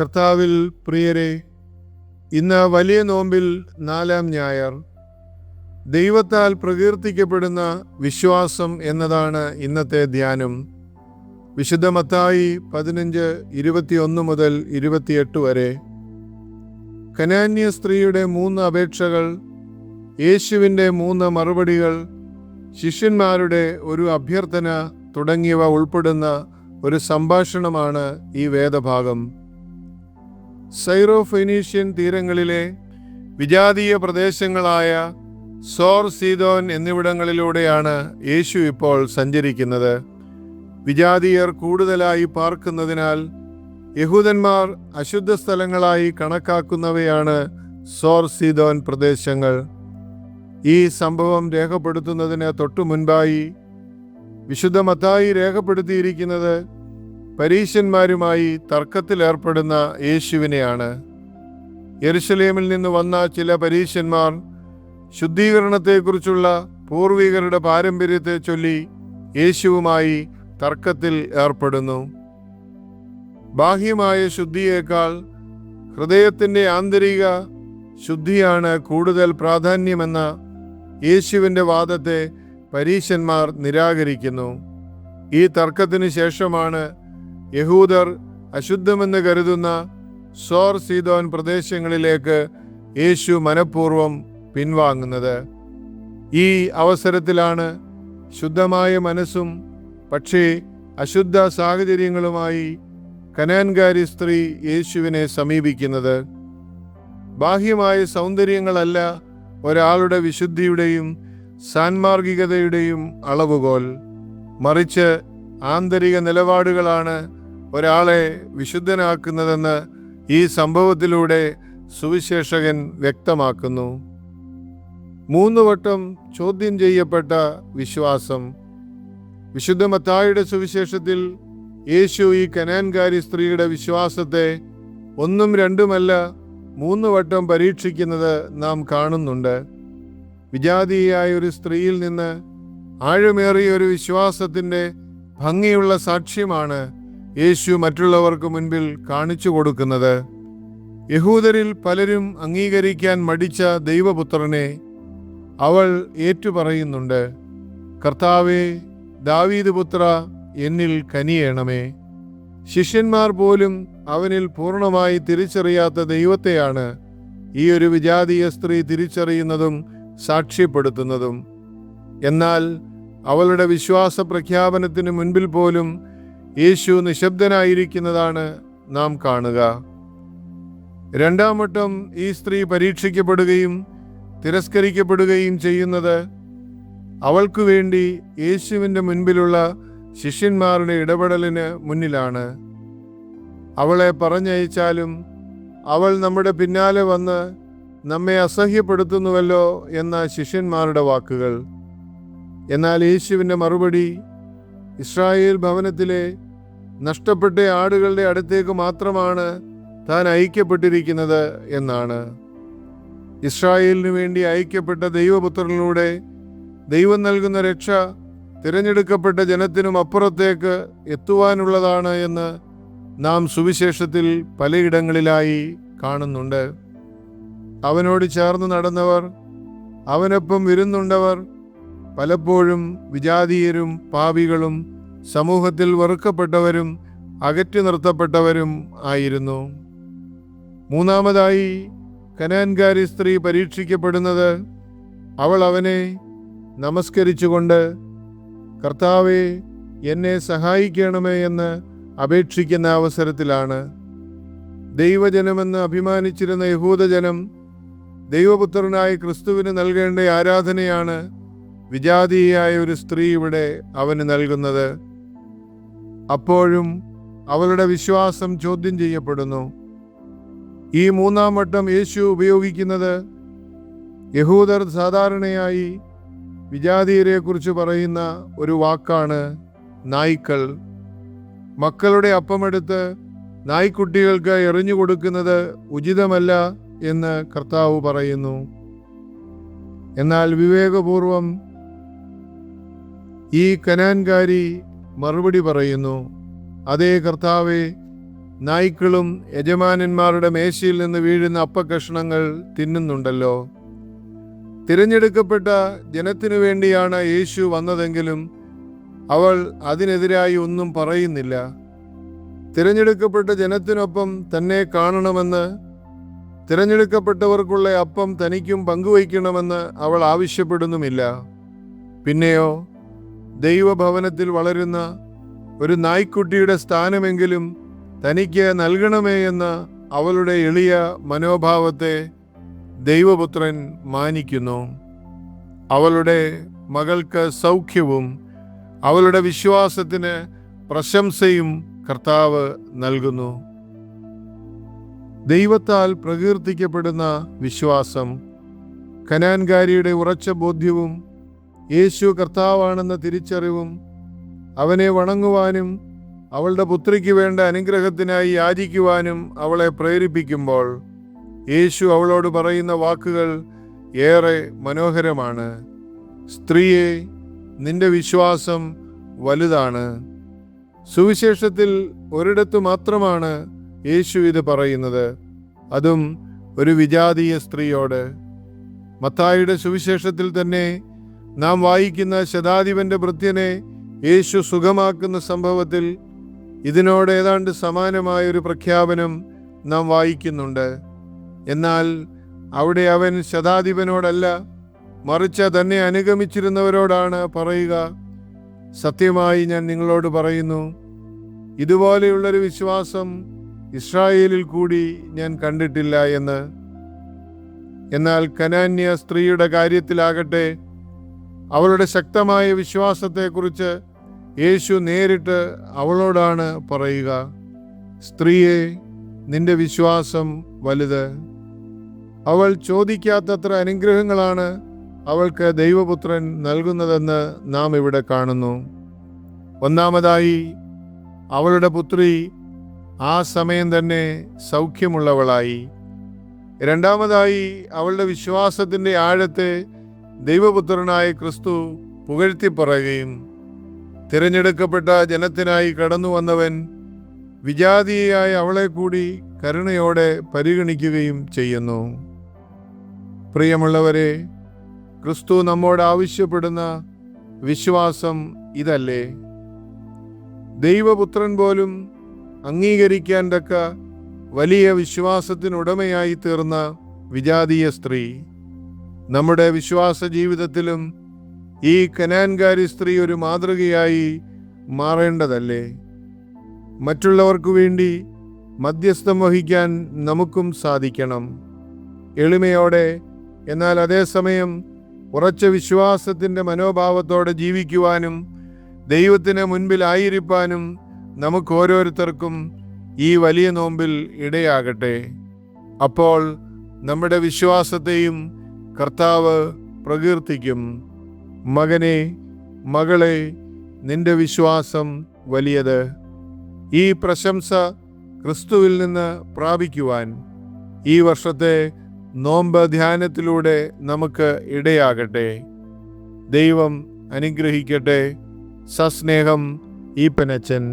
കർത്താവിൽ പ്രിയരെ, ഇന്ന് വലിയ നോമ്പിൽ 4-ാം ഞായർ. ദൈവത്താൽ പ്രകീർത്തിക്കപ്പെടുന്ന വിശ്വാസം എന്നതാണ് ഇന്നത്തെ ധ്യാനം. വിശുദ്ധ മത്തായി 15:21 മുതൽ 28 വരെ. കനാന്യ സ്ത്രീയുടെ 3 അപേക്ഷകൾ, യേശുവിൻ്റെ 3 മറുപടികൾ, ശിഷ്യന്മാരുടെ ഒരു അഭ്യർത്ഥന തുടങ്ങിയവ ഉൾപ്പെടുന്ന ഒരു സംഭാഷണമാണ് ഈ വേദഭാഗം. സൈറോ-ഫെനീഷ്യൻ തീരങ്ങളിലെ വിജാതീയ പ്രദേശങ്ങളായ സോർ സീദോൻ എന്നിവിടങ്ങളിലൂടെയാണ് യേശു ഇപ്പോൾ സഞ്ചരിക്കുന്നത്. വിജാതീയർ കൂടുതലായി പാർക്കുന്നതിനാൽ യഹൂദന്മാർ അശുദ്ധ സ്ഥലങ്ങളായി കണക്കാക്കുന്നവയാണ് സോർ സീദോൻ പ്രദേശങ്ങൾ. ഈ സംഭവം രേഖപ്പെടുത്തുന്നതിന് തൊട്ടു മുൻപായി വിശുദ്ധ മത്തായി രേഖപ്പെടുത്തിയിരിക്കുന്നത് പരീശന്മാരുമായി തർക്കത്തിലേർപ്പെടുന്ന യേശുവിനെയാണ്. യെരുശലേമിൽ നിന്ന് വന്ന ചില പരീശന്മാർ ശുദ്ധീകരണത്തെക്കുറിച്ചുള്ള പൂർവികരുടെ പാരമ്പര്യത്തെ ചൊല്ലി യേശുവുമായി തർക്കത്തിൽ ഏർപ്പെടുന്നു. ബാഹ്യമായ ശുദ്ധിയേക്കാൾ ഹൃദയത്തിൻ്റെ ആന്തരിക ശുദ്ധിയാണ് കൂടുതൽ പ്രാധാന്യമെന്ന യേശുവിൻ്റെ വാദത്തെ പരീശന്മാർ നിരാകരിക്കുന്നു. ഈ തർക്കത്തിന് ശേഷമാണ് യഹൂദർ അശുദ്ധമെന്ന് കരുതുന്ന സോർ സീദോൻ പ്രദേശങ്ങളിലേക്ക് യേശു മനഃപൂർവ്വം പിൻവാങ്ങുന്നത്. ഈ അവസരത്തിലാണ് ശുദ്ധമായ മനസ്സും പക്ഷേ അശുദ്ധ സാഹചര്യങ്ങളുമായി കനാൻകാരി സ്ത്രീ യേശുവിനെ സമീപിക്കുന്നത്. ബാഹ്യമായ സൗന്ദര്യങ്ങളല്ല ഒരാളുടെ വിശുദ്ധിയുടെയും സാൻമാർഗികതയുടെയും അളവുകോൽ, മറിച്ച് ആന്തരിക നിലപാടുകളാണ് ഒരാളെ വിശുദ്ധനാക്കുന്നതെന്ന് ഈ സംഭവത്തിലൂടെ സുവിശേഷകൻ വ്യക്തമാക്കുന്നു. 3 വട്ടം ചോദ്യം ചെയ്യപ്പെട്ട വിശ്വാസം. വിശുദ്ധ മത്തായിയുടെ സുവിശേഷത്തിൽ യേശു ഈ കനാൻകാരി സ്ത്രീയുടെ വിശ്വാസത്തെ 1ഉം 2ഉമല്ല 3 വട്ടം പരീക്ഷിക്കുന്നത് നാം കാണുന്നുണ്ട്. വിജാതീയായ ഒരു സ്ത്രീയിൽ നിന്ന് ആഴമേറിയ ഒരു വിശ്വാസത്തിൻ്റെ ഭംഗിയുള്ള സാക്ഷ്യമാണ് യേശു മറ്റുള്ളവർക്ക് മുൻപിൽ കാണിച്ചു കൊടുക്കുന്നത്. യഹൂദരിൽ പലരും അംഗീകരിക്കാൻ മടിച്ച ദൈവപുത്രനെ അവൾ ഏറ്റുപറയുന്നുണ്ട്. കർത്താവേ, ദാവീദ് പുത്ര, എന്നിൽ കനിയേണമേ. ശിഷ്യന്മാർ പോലും അവനിൽ പൂർണ്ണമായി തിരിച്ചറിയാത്ത ദൈവത്തെയാണ് ഈ ഒരു വിജാതീയ സ്ത്രീ തിരിച്ചറിയുന്നതും സാക്ഷ്യപ്പെടുത്തുന്നതും. എന്നാൽ അവളുടെ വിശ്വാസ പ്രഖ്യാപനത്തിന് മുൻപിൽ പോലും യേശു നിശബ്ദനായിരിക്കുന്നതാണ് നാം കാണുക. 2-ാം വട്ടം ഈ സ്ത്രീ പരീക്ഷിക്കപ്പെടുകയും തിരസ്കരിക്കപ്പെടുകയും ചെയ്യുന്നത് അവൾക്കു വേണ്ടി യേശുവിൻ്റെ മുൻപിലുള്ള ശിഷ്യന്മാരുടെ ഇടപെടലിന് മുന്നിലാണ്. അവളെ പറഞ്ഞയച്ചാലും അവൾ നമ്മുടെ പിന്നാലെ വന്ന് നമ്മെ അസഹ്യപ്പെടുത്തുന്നുവല്ലോ എന്ന ശിഷ്യന്മാരുടെ വാക്കുകൾ. എന്നാൽ യേശുവിൻ്റെ മറുപടി ഇസ്രായേൽ ഭവനത്തിലെ നഷ്ടപ്പെട്ട ആടുകളുടെ അടുത്തേക്ക് മാത്രമാണ് താൻ അയക്കപ്പെട്ടിരിക്കുന്നത് എന്നാണ്. ഇസ്രായേലിനു വേണ്ടി അയക്കപ്പെട്ട ദൈവപുത്രനിലൂടെ ദൈവം നൽകുന്ന രക്ഷ തിരഞ്ഞെടുക്കപ്പെട്ട ജനത്തിനും അപ്പുറത്തേക്ക് എത്തുവാനുള്ളതാണ് എന്ന് നാം സുവിശേഷത്തിൽ പലയിടങ്ങളിലായി കാണുന്നുണ്ട്. അവനോട് ചേർന്ന് നടന്നവർ, അവനൊപ്പം വിരുന്നുണ്ടവർ പലപ്പോഴും വിജാതീയരും പാപികളും സമൂഹത്തിൽ വെറുക്കപ്പെട്ടവരും അകറ്റി നിർത്തപ്പെട്ടവരും ആയിരുന്നു. 3-മതായി കനാൻകാരി സ്ത്രീ പരീക്ഷിക്കപ്പെടുന്നത് അവൾ അവനെ നമസ്കരിച്ചുകൊണ്ട് കർത്താവേ, എന്നെ സഹായിക്കണമേ എന്ന് അപേക്ഷിക്കുന്ന അവസരത്തിലാണ്. ദൈവജനമെന്ന് അഭിമാനിച്ചിരുന്ന യഹൂദജനം ദൈവപുത്രനായ ക്രിസ്തുവിന് നൽകേണ്ട ആരാധനയാണ് വിജാതീയായ ഒരു സ്ത്രീ ഇവിടെ അവന് നൽകുന്നത്. അപ്പോഴും അവളുടെ വിശ്വാസം ചോദ്യം ചെയ്യപ്പെടുന്നു. ഈ 3-ാം വട്ടം യേശു ഉപയോഗിക്കുന്നത് യഹൂദർ സാധാരണയായി വിജാതീയരെ കുറിച്ച് പറയുന്ന ഒരു വാക്കാണ് നായ്ക്കൾ. മക്കളുടെ അപ്പമെടുത്ത് നായ്ക്കുട്ടികൾക്ക് എറിഞ്ഞു കൊടുക്കുന്നത് ഉചിതമല്ല എന്ന് കർത്താവ് പറയുന്നു. എന്നാൽ വിവേകപൂർവം ഈ കനാൻകാരി മറുപടി പറയുന്നു, അതേ കർത്താവേ, നായ്ക്കളും യജമാനന്മാരുടെ മേശയിൽ നിന്ന് വീഴുന്ന അപ്പക്കഷണങ്ങൾ തിന്നുന്നുണ്ടല്ലോ. തിരഞ്ഞെടുക്കപ്പെട്ട ജനത്തിനു വേണ്ടിയാണ് യേശു വന്നതെങ്കിലും അവൾ അതിനെതിരായി ഒന്നും പറയുന്നില്ല. തിരഞ്ഞെടുക്കപ്പെട്ട ജനത്തിനൊപ്പം തന്നെ കാണണമെന്ന്, തിരഞ്ഞെടുക്കപ്പെട്ടവർക്കുള്ള അപ്പം തനിക്കും പങ്കുവയ്ക്കണമെന്ന് അവൾ ആവശ്യപ്പെടുന്നുമില്ല. പിന്നെയോ ദൈവഭവനത്തിൽ വളരുന്ന ഒരു നായ്ക്കുട്ടിയുടെ സ്ഥാനമെങ്കിലും തനിക്ക് നൽകണമേ എന്ന അവളുടെ എളിയ മനോഭാവത്തെ ദൈവപുത്രൻ മാനിക്കുന്നു. അവളുടെ മകൾക്ക് സൗഖ്യവും അവളുടെ വിശ്വാസത്തിന് പ്രശംസയും കർത്താവ് നൽകുന്നു. ദൈവത്താൽ പ്രകീർത്തിക്കപ്പെടുന്ന വിശ്വാസം, കനാൻകാരിയുടെ ഉറച്ച ബോധ്യവും യേശു കർത്താവാണെന്ന തിരിച്ചറിവും അവനെ വണങ്ങുവാനും അവളുടെ പുത്രിക്ക് വേണ്ട അനുഗ്രഹത്തിനായി യാചിക്കുവാനും അവളെ പ്രേരിപ്പിക്കുമ്പോൾ യേശു അവളോട് പറയുന്ന വാക്കുകൾ ഏറെ മനോഹരമാണ്. സ്ത്രീയെ, നിന്റെ വിശ്വാസം വലുതാണ്. സുവിശേഷത്തിൽ ഒരിടത്തു മാത്രമാണ് യേശു ഇത് പറയുന്നത്, അതും ഒരു വിജാതീയ സ്ത്രീയോട്. മത്തായിയുടെ സുവിശേഷത്തിൽ തന്നെ നാം വായിക്കുന്ന ശതാധിപന്റെ ഭൃത്യനെ യേശു സുഖമാക്കുന്ന സംഭവത്തിൽ ഇതിനോട് ഏതാണ്ട് സമാനമായൊരു പ്രഖ്യാപനം നാം വായിക്കുന്നുണ്ട്. എന്നാൽ അവിടെ അവൻ ശതാധിപനോടല്ല, മറിച്ച് തന്നെ അനുഗമിച്ചിരുന്നവരോടാണ് പറയുക, സത്യമായി ഞാൻ നിങ്ങളോട് പറയുന്നു, ഇതുപോലെയുള്ളൊരു വിശ്വാസം ഇസ്രായേലിൽ കൂടി ഞാൻ കണ്ടിട്ടില്ല എന്ന്. എന്നാൽ കനാന്യ സ്ത്രീയുടെ കാര്യത്തിലാകട്ടെ, അവളുടെ ശക്തമായ വിശ്വാസത്തെക്കുറിച്ച് യേശു നേരിട്ട് അവളോടാണ് പറയുക, സ്ത്രീയെ, നിന്റെ വിശ്വാസം വലുത്. അവൾ ചോദിക്കാത്തത്ര അനുഗ്രഹങ്ങളാണ് അവൾക്ക് ദൈവപുത്രൻ നൽകുന്നതെന്ന് നാം ഇവിടെ കാണുന്നു. ഒന്നാമതായി, അവളുടെ പുത്രി ആ സമയം തന്നെ സൗഖ്യമുള്ളവളായി. രണ്ടാമതായി, അവളുടെ വിശ്വാസത്തിൻ്റെ ആഴത്തെ ദൈവപുത്രനായ ക്രിസ്തു പുകഴ്ത്തിപ്പറയുകയും തിരഞ്ഞെടുക്കപ്പെട്ട ജനത്തിനായി കടന്നു വന്നവൻ വിജാതീയായ അവളെ കൂടി കരുണയോടെ പരിഗണിക്കുകയും ചെയ്യുന്നു. പ്രിയമുള്ളവരെ, ക്രിസ്തു നമ്മോട് ആവശ്യപ്പെടുന്ന വിശ്വാസം ഇതല്ലേ? ദൈവപുത്രൻ പോലും അംഗീകരിക്കാൻ തക്ക വലിയ വിശ്വാസത്തിനുടമയായി തീർന്ന വിജാതീയ സ്ത്രീ. നമ്മുടെ വിശ്വാസ ജീവിതത്തിലും ഈ കനാൻകാരി സ്ത്രീ ഒരു മാതൃകയായി മാറേണ്ടതല്ലേ? മറ്റുള്ളവർക്കു വേണ്ടി മധ്യസ്ഥം വഹിക്കാൻ നമുക്കും സാധിക്കണം. എളിമയോടെ, എന്നാൽ അതേസമയം ഉറച്ച വിശ്വാസത്തിൻ്റെ മനോഭാവത്തോടെ ജീവിക്കുവാനും ദൈവത്തിന് മുൻപിലായിരിക്കാനും നമുക്ക് ഓരോരുത്തർക്കും ഈ വലിയ നോമ്പിൽ ഇടയാകട്ടെ. അപ്പോൾ നമ്മുടെ വിശ്വാസത്തെയും കർത്താവ് പ്രകീർത്തിക്കും. മകനെ, മകളെ, നിന്റെ വിശ്വാസം വലിയത്. ഈ പ്രശംസ ക്രിസ്തുവിൽ നിന്ന് പ്രാപിക്കുവാൻ ഈ വർഷത്തെ നോമ്പ് ധ്യാനത്തിലൂടെ നമുക്ക് ഇടയാകട്ടെ. ദൈവം അനുഗ്രഹിക്കട്ടെ. സസ്നേഹം, ഈപ്പനച്ചൻ.